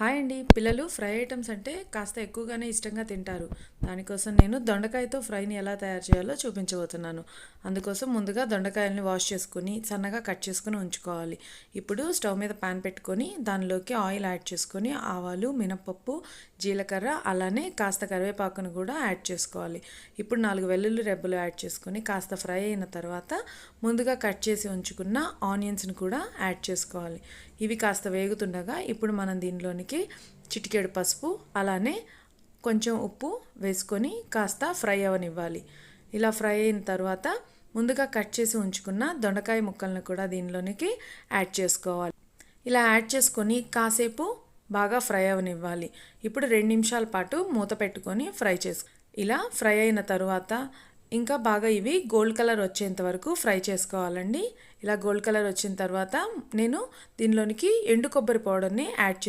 Hi అండి. పిల్లలు fry items అంటే కాస్త ఎక్కువగానే ఇష్టంగా తింటారు. దానికోసం నేను దొండకాయతో ఫ్రైని ఎలా తయారు చేయాలో చూపించబోతున్నాను. అందుకోసం ముందుగా దొండకాయల్ని వాష్ చేసుకొని సన్నగా కట్ చేసుకొని ఉంచుకోవాలి. ఇప్పుడు స్టవ్ మీద పాన్ పెట్టుకొని దానిలోకి ఆయిల్ యాడ్ చేసుకొని ఆవాలు, మినపప్పు, జీలకర్ర అలానే కాస్త కరివేపాకును కూడా యాడ్ చేసుకోవాలి. ఇప్పుడు 4 వెల్లుల్లి రెబ్బలు యాడ్ చేసుకొని కాస్త ఫ్రై అయిన తర్వాత ముందుగా కట్ చేసి ఉంచుకున్న ఆనియన్స్ని కూడా యాడ్ చేసుకోవాలి. ఇవి కాస్త వేగుతుండగా ఇప్పుడు మనం దీనిలోనికి చిటికెడు పసుపు అలానే కొంచెం ఉప్పు వేసుకొని కాస్త ఫ్రై అవనివ్వాలి. ఇలా ఫ్రై అయిన తర్వాత ముందుగా కట్ చేసి ఉంచుకున్న దొండకాయ ముక్కలను కూడా దీనిలోనికి యాడ్ చేసుకోవాలి. ఇలా యాడ్ చేసుకొని కాసేపు బాగా ఫ్రై అవనివ్వాలి. ఇప్పుడు 2 నిమిషాల పాటు మూత పెట్టుకొని ఫ్రై ఇలా ఫ్రై అయిన తర్వాత ఇంకా బాగా ఇవి గోల్డ్ కలర్ వచ్చేంత వరకు ఫ్రై చేసుకోవాలండి. ఇలా గోల్డ్ కలర్ వచ్చిన తర్వాత నేను దీనిలోనికి ఎండు కొబ్బరి పౌడర్ని యాడ్